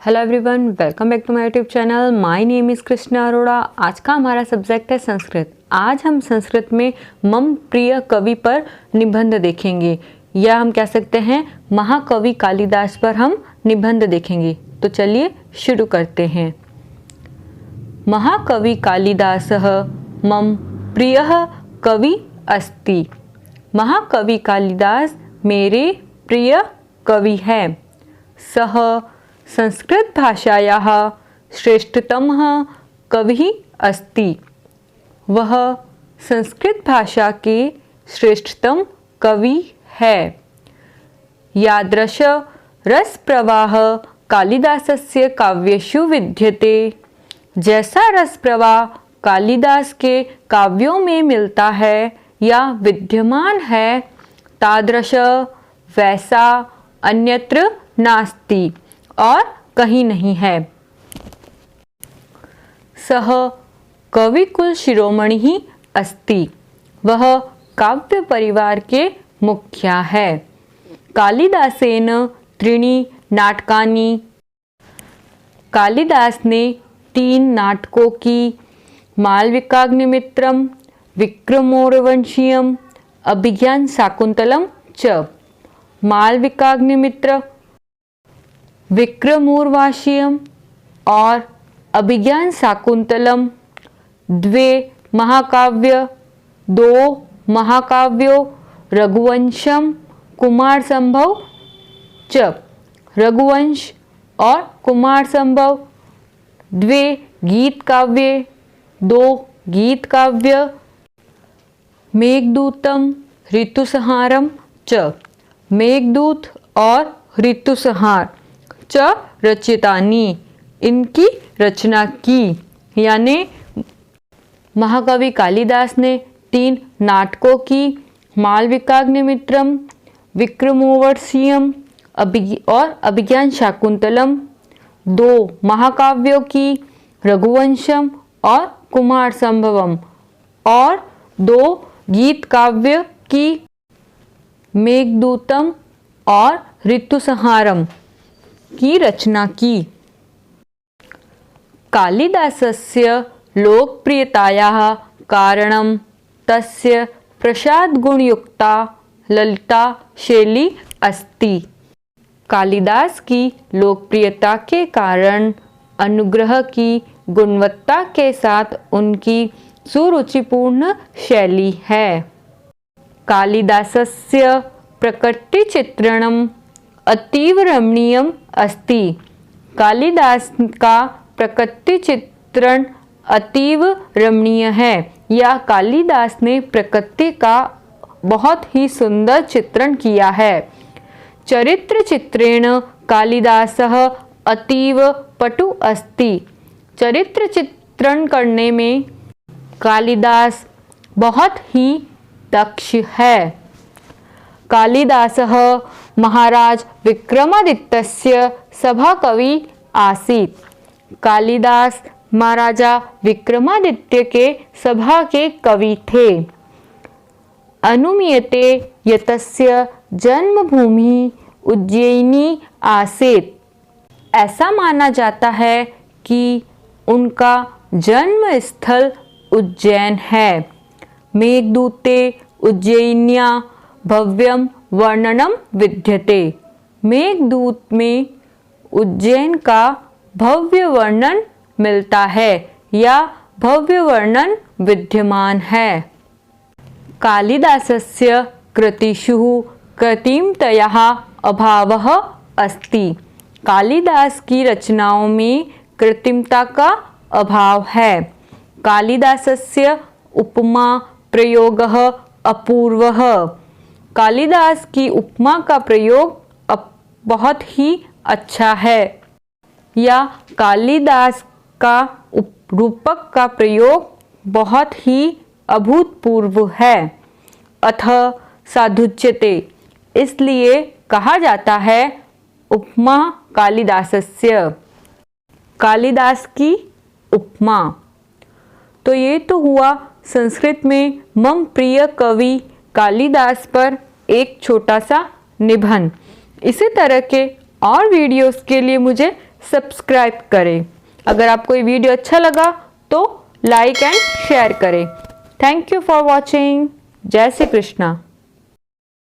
Hello everyone, welcome back to my YouTube channel. My name is Krishna Arora. आज का हमारा subject है संस्कृत। आज हम संस्कृत में मम प्रिय कवि पर निबंध देखेंगे, या हम कह सकते हैं महाकवि कालिदास पर हम निबंध देखेंगे। तो चलिए शुरू करते हैं। महाकवि कालिदासः मम प्रियः कवि अस्ति। महाकवि कालिदास मेरे प्रिय कवि है। सः संस्कृत भाषायाः श्रेष्ठतमः कविः अस्ति। वह संस्कृत भाषा के श्रेष्ठतम कवि है। यादृश रस प्रवाह कालिदासस्य काव्येषु विद्यते। जैसा रस प्रवाह कालिदास के काव्यों में मिलता है या विद्यमान है, तादृश वैसा अन्यत्र नास्ति, और कहीं नहीं है। सह कविकुल शिरोमणि ही अस्ति। वह काव्य परिवार के मुखिया है। कालिदासेन त्रीणि नाटकानि। कालिदास ने 3 नाटकों की मालविकाग्निमित्रम, विक्रमोर्वशीयम, अभिज्ञान शाकुंतलम च। मालविकाग्निमित्र, विक्रमोर्वशीयम और अभिज्ञान शाकुंतलम 2 महाकाव्य, 2 महाकाव्यों रघुवंशम कुमार संभव च। रघुवंश और कुमार संभव 2 गीत काव्य, 2 गीत काव्य मेघदूतम ऋतुसंहारम च। मेघदूत और ऋतुसंहार च रचितानि, इनकी रचना की। यानी महाकवि कालिदास ने 3 नाटकों की मालविकाग्निमित्रम, विक्रमोर्वशीयम और अभिज्ञान शाकुंतलम, 2 महाकाव्यों की रघुवंशम और कुमार संभवम, और 2 गीत काव्य की मेघदूतम और ऋतुसंहारम की रचना की। कालिदासस्य लोकप्रियतायाः कारणं तस्य प्रसादगुणयुक्ता ललिता शैली अस्ति। कालिदास की लोकप्रियता के कारण अनुग्रह की गुणवत्ता के साथ उनकी सुरुचिपूर्ण शैली है। कालिदासस्य प्रकृतिचित्रणम् अतीव रमणीयम अस्ति। कालिदास का प्रकृति चित्रण अतीव रमणीय है, या कालिदास ने प्रकृति का बहुत ही सुंदर चित्रण किया है। चरित्र चित्रेण कालिदासः अतीव पटु अस्ति। चरित्र चित्रण करने में कालिदास बहुत ही दक्ष है। कालिदासः महाराज विक्रमादित्यस्य सभाकवि आसीत्। कालिदास महाराजा विक्रमादित्य के सभा के कवि थे। अनुमीयते यतस्य जन्मभूमि उज्जैनी आसीत्। ऐसा माना जाता है कि उनका जन्म स्थल उज्जैन है। मेघदूते उज्जैन्या भव्यम वर्णनम विद्यते। मेघदूत में उज्जैन का भव्य वर्णन मिलता है, या भव्य वर्णन विद्यमान है। कालिदासस्य कृतिषु कृत्रिमतयाः अभावः अस्ति। कालिदास की रचनाओं में कृत्रिमता का अभाव है। कालिदासस्य उपमा प्रयोगः अपूर्वः। कालिदास की उपमा का प्रयोग बहुत ही अच्छा है, या कालिदास का रूपक का प्रयोग बहुत ही अभूतपूर्व है। अतः साधुच्यते, इसलिए कहा जाता है उपमा कालिदासस्य। कालिदास की उपमा। तो ये तो हुआ संस्कृत में मम प्रिय कवि कालिदास पर एक छोटा सा निबंध। इसी तरह के और वीडियोस के लिए मुझे सब्सक्राइब करें। अगर आपको ये वीडियो अच्छा लगा तो लाइक एंड शेयर करें। Thank you for watching. जय श्री कृष्णा।